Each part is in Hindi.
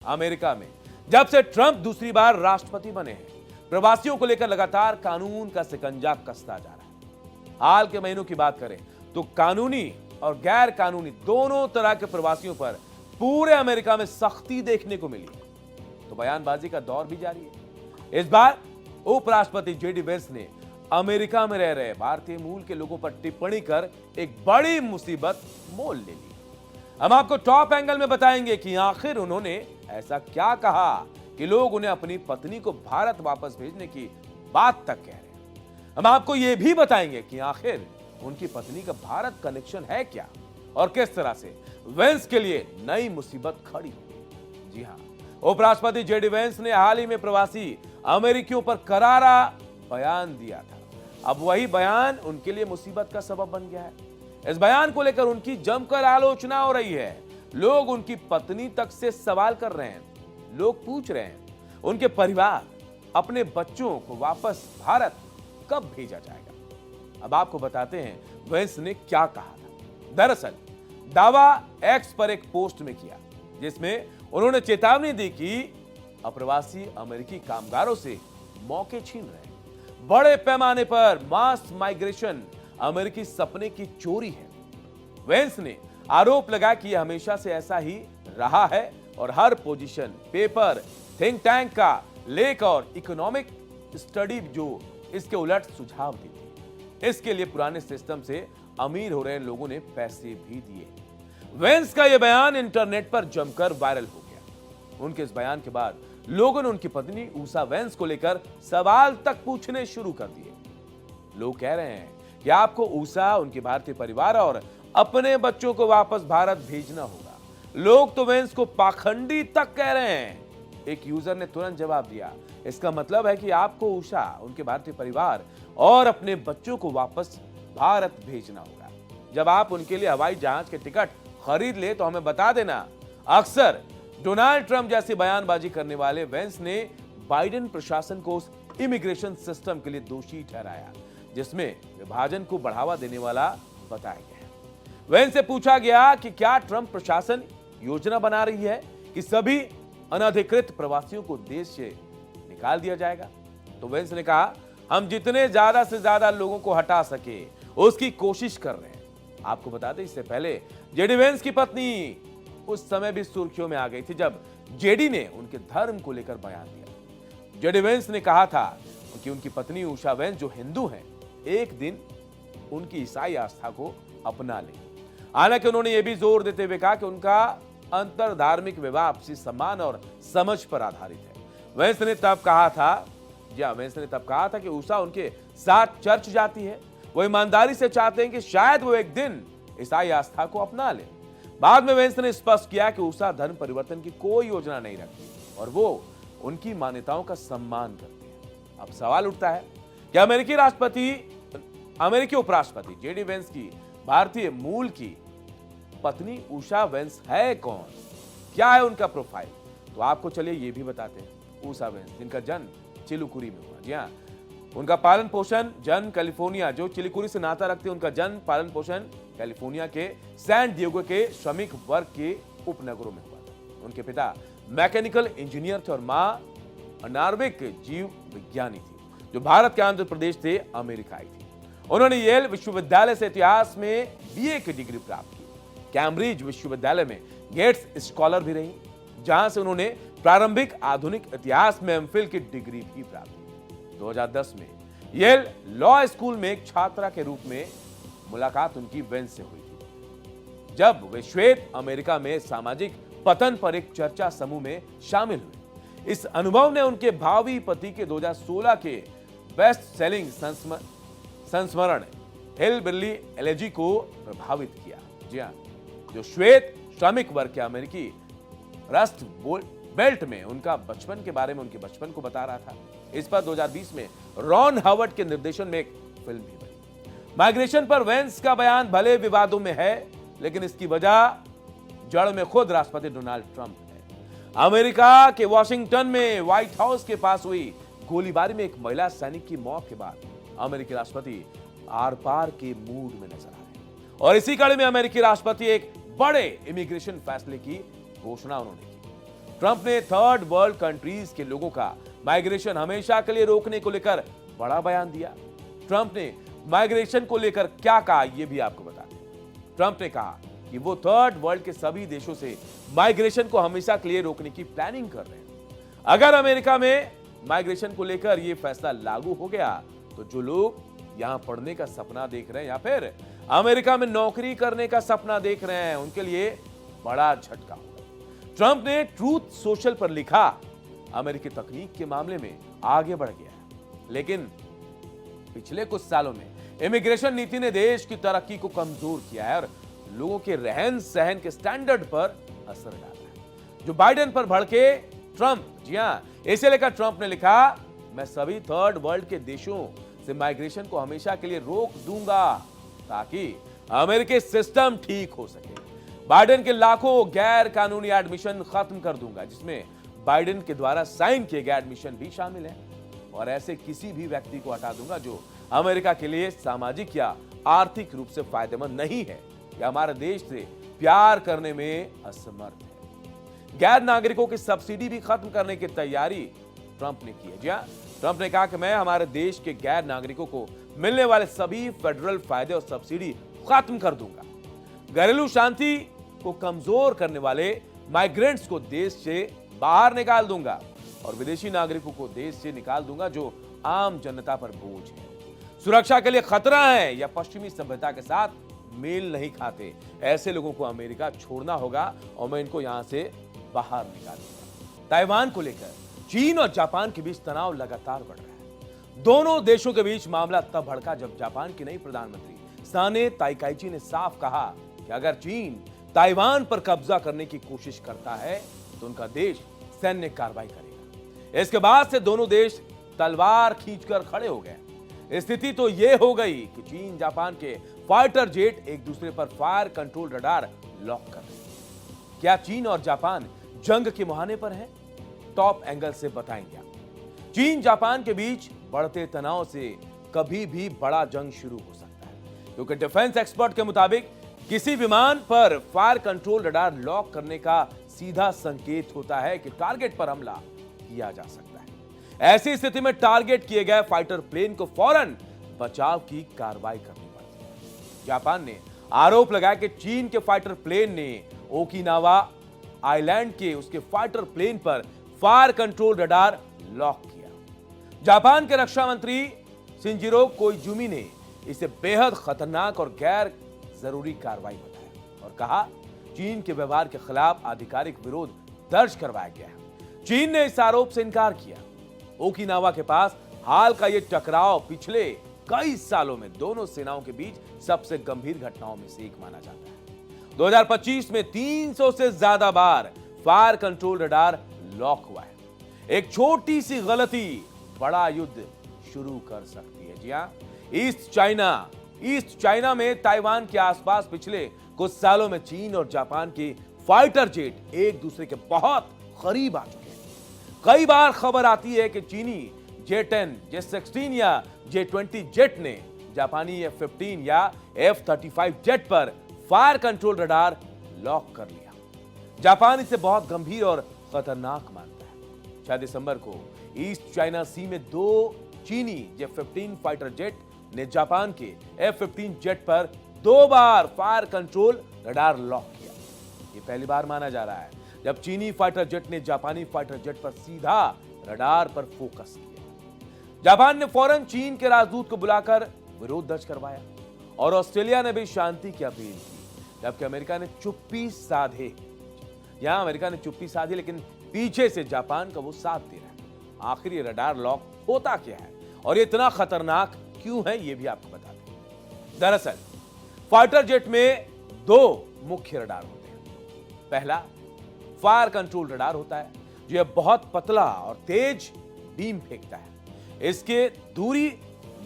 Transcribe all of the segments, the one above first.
अमेरिका में जब से ट्रंप दूसरी बार राष्ट्रपति बने हैं, प्रवासियों को लेकर लगातार कानून का शिकंजा कसता जा रहा है। हाल के महीनों की बात करें तो कानूनी और गैर कानूनी दोनों तरह के प्रवासियों पर पूरे अमेरिका में सख्ती देखने को मिली है। तो बयानबाजी का दौर भी जारी है। इस बार उपराष्ट्रपति जेडी वेंस ने अमेरिका में रह रहे भारतीय मूल के लोगों पर टिप्पणी कर एक बड़ी मुसीबत मोल ले ली। हम आपको टॉप एंगल में बताएंगे कि आखिर उन्होंने ऐसा क्या कहा कि लोग उन्हें अपनी पत्नी को भारत वापस भेजने की बात तक कह रहे हैं। हम आपको यह भी बताएंगे कि आखिर उनकी पत्नी का भारत कनेक्शन है क्या और किस तरह से वेंस के लिए नई मुसीबत खड़ी हुई। जी हां, उपराष्ट्रपति जेडी वेंस ने हाल ही में प्रवासी अमेरिकियों पर करारा बयान दिया था। अब वही बयान उनके लिए मुसीबत का सबब बन गया है। इस बयान को लेकर उनकी जमकर आलोचना हो रही है। लोग उनकी पत्नी तक से सवाल कर रहे हैं। लोग पूछ रहे हैं उनके परिवार अपने बच्चों को वापस भारत कब भेजा जाएगा। अब आपको बताते हैं वेंस ने क्या कहा था। दरअसल दावा एक्स पर एक पोस्ट में किया जिसमें उन्होंने चेतावनी दी कि अप्रवासी अमेरिकी कामगारों से मौके छीन रहे हैं। बड़े पैमाने पर मास माइग्रेशन अमेरिकी सपने की चोरी है। वेंस ने आरोप लगा कि यह हमेशा से ऐसा ही रहा है और हर पोजीशन पेपर, थिंक टैंक का लेख और इकोनॉमिक स्टडी जो इसके उलट सुझाव देती। इसके लिए पुराने सिस्टम से अमीर हो रहे लोगों ने पैसे भी दिए। वेंस का यह बयान इंटरनेट पर जमकर वायरल हो गया। उनके इस बयान के बाद लोगों ने उनकी पत्नी ऊषा वेंस को लेकर सवाल तक पूछने शुरू कर दिए। लोग कह रहे हैं कि आपको ऊषा, उनके भारतीय परिवार और अपने बच्चों को वापस भारत भेजना होगा। लोग तो वेंस को पाखंडी तक कह रहे हैं। एक यूजर ने तुरंत जवाब दिया, इसका मतलब है कि आपको ऊषा, उनके भारतीय परिवार और अपने बच्चों को वापस भारत भेजना होगा। जब आप उनके लिए हवाई जहाज के टिकट खरीद ले तो हमें बता देना। अक्सर डोनाल्ड ट्रंप जैसी बयानबाजी करने वाले वेंस ने बाइडेन प्रशासन को उस इमिग्रेशन सिस्टम के लिए दोषी ठहराया जिसमें विभाजन को बढ़ावा देने वाला बताया गया है। वेंस से पूछा गया कि क्या ट्रंप प्रशासन योजना बना रही है कि सभी अनधिकृत प्रवासियों को देश से निकाल दिया जाएगा। तो वेंस ने कहा, हम जितने ज्यादा से ज्यादा लोगों को हटा सके उसकी कोशिश कर रहे हैं। आपको बता दें, इससे पहले जेडी वेंस की पत्नी उस समय भी सुर्खियों में आ गई थी जब जेडी ने उनके धर्म को लेकर बयान दिया। जेडी वेंस ने कहा था कि उनकी पत्नी ऊषा वेंस जो हिंदू हैं, एक दिन उनकी ईसाई आस्था को अपना ले। हालांकि उन्होंने यह भी जोर देते हुए कहा कि उनका अंतर धार्मिक विवाह आपसी सम्मान और समझ पर आधारित है। वेंस ने तब कहा था कि ऊषा उनके साथ चर्च जाती है। वो ईमानदारी से चाहते हैं कि शायद वो एक दिन ईसाई आस्था को अपना ले। बाद में वेंस ने स्पष्ट किया कि ऊषा धर्म परिवर्तन की कोई योजना नहीं रखती और वो उनकी मान्यताओं का सम्मान करती है। अब सवाल उठता है कि अमेरिकी उपराष्ट्रपति जेडी वेंस की भारतीय मूल की पत्नी ऊषा वेंस है कौन, क्या है उनका प्रोफाइल। तो आपको चलिए ये भी बताते हैं। ऊषा वेंस, जिनका जन्म चिलुकुरी में हुआ, जी हाँ, उनका पालन पोषण जन्म कैलिफोर्निया, जो चिलिकुरी से नाता रखते हैं, उनका जन्म पालन पोषण कैलिफोर्निया के सैन डिएगो के श्रमिक वर्ग के उपनगरों में हुआ था। उनके पिता मैकेनिकल इंजीनियर थे और मां अनार्विक जीव विज्ञानी थी जो भारत के आंध्र प्रदेश से अमेरिका आई थी। उन्होंने येल विश्वविद्यालय से इतिहास में बीए की डिग्री प्राप्त की। कैम्ब्रिज विश्वविद्यालय में गेट्स स्कॉलर भी रही जहां से उन्होंने प्रारंभिक आधुनिक इतिहास में एमफिल की डिग्री भी प्राप्त की। 2010 में येल लॉ स्कूल में एक छात्रा के रूप में मुलाकात उनकी वेंस से हुई थी जब वे श्वेत अमेरिका में सामाजिक पतन पर एक चर्चा समूह में शामिल हुए। इस अनुभव ने उनके भावी पति के 2016 के बेस्ट सेलिंग संस्मरण हिलबिली एलेजी को प्रभावित किया। जी हाँ, जो श्वेत श्रमिक वर्ग के अमेरिकी रस्ट बेल्ट में उनका बचपन के बारे में, उनके बचपन को बता रहा था। इस पर 2020 में रॉन हावर्ड के निर्देशन में एक फिल्म भी बनी। माइग्रेशन पर वेंस का बयान भले विवादों में है लेकिन इसकी वजह जड़ में खुद राष्ट्रपति डोनाल्ड ट्रंप है। अमेरिका के वॉशिंगटन में व्हाइट हाउस के पास हुई गोलीबारी में एक महिला सैनिक की मौत के बाद अमेरिकी राष्ट्रपति आर पार के मूड में नजर आ रहे हैं और इसी कड़ी में अमेरिकी राष्ट्रपति एक बड़े इमिग्रेशन फैसले की घोषणा उन्होंने की। ट्रंप ने थर्ड वर्ल्ड कंट्रीज के लोगों का माइग्रेशन हमेशा के लिए रोकने को लेकर बड़ा बयान दिया। ट्रंप ने माइग्रेशन को लेकर क्या कहा, यह भी आपको बता दें। ट्रंप ने कहा कि वो थर्ड वर्ल्ड के सभी देशों से माइग्रेशन को हमेशा के लिए रोकने की प्लानिंग कर रहे हैं। अगर अमेरिका में माइग्रेशन को लेकर यह फैसला लागू हो गया तो जो लोग यहां पढ़ने का सपना देख रहे हैं या फिर अमेरिका में नौकरी करने का सपना देख रहे हैं, उनके लिए बड़ा झटका होगा। ट्रंप ने ट्रूथ सोशल पर लिखा, अमेरिकी तकनीक के मामले में आगे बढ़ गया है, लेकिन पिछले कुछ सालों में इमिग्रेशन नीति ने देश की तरक्की को कमजोर किया है और लोगों के रहन सहन के स्टैंडर्ड पर असर डाला है। जो बाइडेन पर भड़के ट्रंप, जी हां, इसे लेकर ट्रंप ने लिखा, मैं सभी थर्ड वर्ल्ड के देशों से माइग्रेशन को हमेशा के लिए रोक दूंगा ताकि अमेरिकी सिस्टम ठीक हो सके। बाइडेन के लाखों गैर कानूनी एडमिशन खत्म कर दूंगा, जिसमें बाइडेन के द्वारा साइन किए गए एडमिशन भी शामिल है, और ऐसे किसी भी व्यक्ति को हटा दूंगा जो अमेरिका के लिए सामाजिक या आर्थिक रूप से फायदेमंद नहीं है या हमारे देश से प्यार करने में असमर्थ है। गैर नागरिकों की सब्सिडी भी खत्म करने की तैयारी ट्रंप ने की है। जी हां, ट्रंप ने कहा कि मैं हमारे देश के गैर नागरिकों को मिलने वाले सभी फेडरल फायदे और सब्सिडी खत्म कर दूंगा। घरेलू शांति को कमजोर करने वाले माइग्रेंट्स को देश से बाहर निकाल दूंगा और विदेशी नागरिकों को देश से निकाल दूंगा जो आम जनता पर बोझ है, सुरक्षा के लिए खतरा है या पश्चिमी सभ्यता के साथ मेल नहीं खाते। ऐसे लोगों को अमेरिका छोड़ना होगा और मैं इनको यहां से बाहर निकालूंगा। ताइवान को लेकर चीन और जापान के बीच तनाव लगातार बढ़ रहा है। दोनों देशों के बीच मामला तब भड़का जब जापान की नई प्रधानमंत्री साने ताइकाइची ने साफ कहा कि अगर चीन ताइवान पर कब्जा करने की कोशिश करता है तो उनका देश सैन्य कार्रवाई करेगा। इसके बाद से दोनों देश तलवार खींचकर खड़े हो गए। स्थिति तो यह हो गई कि चीन जापान के फाइटर जेट एक दूसरे पर फायर कंट्रोल रडार लॉक कर रहे हैं। क्या चीन और जापान जंग के मुहाने पर हैं? टॉप एंगल से बताएंगे आप। चीन जापान के बीच बढ़ते तनाव से कभी भी बड़ा जंग शुरू हो सकता है, क्योंकि डिफेंस एक्सपर्ट के मुताबिक किसी विमान पर फायर कंट्रोल रडार लॉक करने का सीधा संकेत होता है कि टारगेट पर हमला किया जा सकता है। ऐसी स्थिति में टारगेट किए गए फाइटर प्लेन को फौरन बचाव की कार्रवाई करनी पड़ती है। जापान ने आरोप लगाया कि चीन के फाइटर प्लेन ने ओकिनावा आइलैंड के उसके फाइटर प्लेन पर फायर कंट्रोल रडार लॉक किया। जापान के रक्षा मंत्री शिंजिरो कोइजुमी ने इसे बेहद खतरनाक और गैर जरूरी कार्रवाई बताया और कहा, चीन के व्यवहार के खिलाफ आधिकारिक विरोध दर्ज करवाया गया है। चीन ने इस आरोप से इनकार किया। ओकिनावा के पास हाल का यह टकराव पिछले कई सालों में दोनों सेनाओं के बीच सबसे गंभीर घटनाओं में से एक माना जाता है। 2025 में 300 से ज्यादा बार फायर कंट्रोल रडार लॉक हुआ है। एक छोटी सी गलती बड़ा युद्ध शुरू कर सकती है। जी हां, ईस्ट चाइना में ताइवान के आसपास पिछले कुछ सालों में चीन और जापान के फाइटर जेट एक दूसरे के बहुत करीब आ चुके हैं। कई बार खबर आती है कि चीनी J-10, J-16 या J-20 जेट ने जापानी F-15 या F-35 जेट पर फायर कंट्रोल रडार लॉक कर लिया। जापान इसे बहुत गंभीर और खतरनाक मानता है। 6 दिसंबर को ईस्ट चाइना सी में 2 चीनी J-15 फाइटर जेट ने जापान के F-15 जेट पर 2 बार फायर कंट्रोल रडार लॉक किया। यह पहली बार माना जा रहा है जब चीनी फाइटर जेट ने जापानी फाइटर जेट पर सीधा रडार पर फोकस किया। जापान ने फौरन चीन के राजदूत को बुलाकर विरोध दर्ज करवाया और ऑस्ट्रेलिया ने भी शांति की अपील की, जबकि अमेरिका ने चुप्पी साधे। यहां अमेरिका ने चुप्पी साधी, लेकिन पीछे से जापान का वो साथ दे रहा है। आखिर ये रडार लॉक होता क्या है और ये इतना खतरनाक क्यों है, ये भी आपको बता दें। दरअसल फाइटर जेट में 2 मुख्य रडार होते हैं। पहला फायर कंट्रोल रडार होता है, जो यह बहुत पतला और तेज बीम फेंकता है। इसके दूरी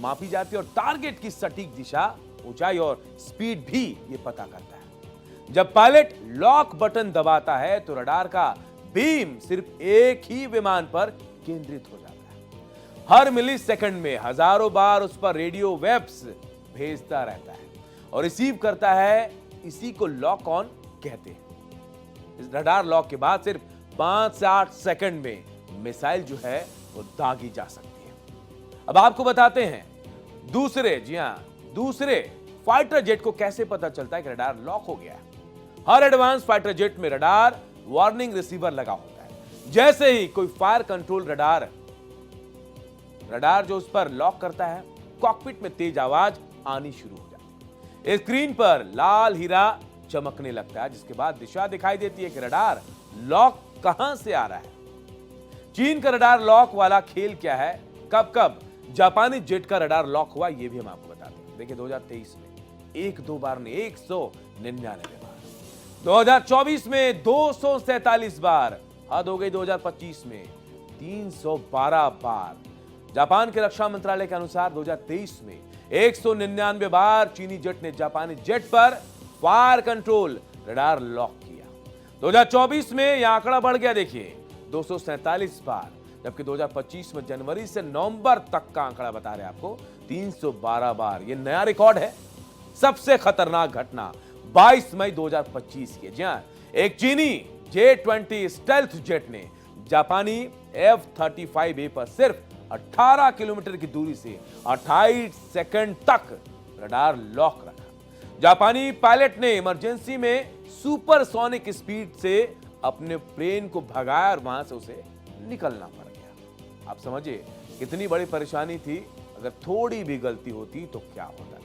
मापी जाती है और टारगेट की सटीक दिशा, ऊंचाई और स्पीड भी ये पता करता है। जब पायलट लॉक बटन दबाता है तो रडार का बीम सिर्फ एक ही विमान पर केंद्रित हो जाता है। हर मिलीसेकंड में हजारों बार उस पर रेडियो वेव्स भेजता रहता है और रिसीव करता है। इसी को लॉक ऑन कहते हैं। इस रडार लॉक के बाद सिर्फ 5 से 8 सेकंड में मिसाइल जो है वो दागी जा सकती है। अब आपको बताते हैं दूसरे फाइटर जेट को कैसे पता चलता है कि रडार लॉक हो गया है। हर एडवांस फाइटर जेट में रडार वार्निंग रिसीवर लगा होता है। जैसे ही कोई फायर कंट्रोल रडार जो उस पर लॉक करता है, कॉकपिट में तेज आवाज आनी शुरू हो जाती है। स्क्रीन पर लाल हीरा चमकने लगता है, जिसके बाद दिशा दिखाई देती है कि रडार लॉक कहां से आ रहा है। चीन का रडार लॉक वाला खेल क्या है, कब कब जापानी जेट का रडार लॉक हुआ, यह भी हम आपको बताते हैं। देखिए 2023 में एक दो बार ने 199 बार, 2024 में 247 बार, हद हो गई 2025 में 312 बार। जापान के रक्षा मंत्रालय के अनुसार 2023 में 199 बार चीनी जेट ने जापानी जेट पर फायर कंट्रोल रडार लॉक किया। 2024 में यह आंकड़ा बढ़ गया, देखिए 247 बार, जबकि 2025 में जनवरी से नवंबर तक का आंकड़ा बता रहे हैं आपको 312 बार। यह नया रिकॉर्ड है। सबसे खतरनाक घटना 22 मई 2025 की, जहां एक चीनी J-20 स्टेल्थ जेट ने जापानी F-35A पर सिर्फ 18 किलोमीटर की दूरी से 28 सेकंड तक रडार लॉक रखा। जापानी पायलट ने इमरजेंसी में सुपरसोनिक स्पीड से अपने प्लेन को भगाया और वहां से उसे निकलना पड़ गया। आप समझिए कितनी बड़ी परेशानी थी, अगर थोड़ी भी गलती होती तो क्या होता।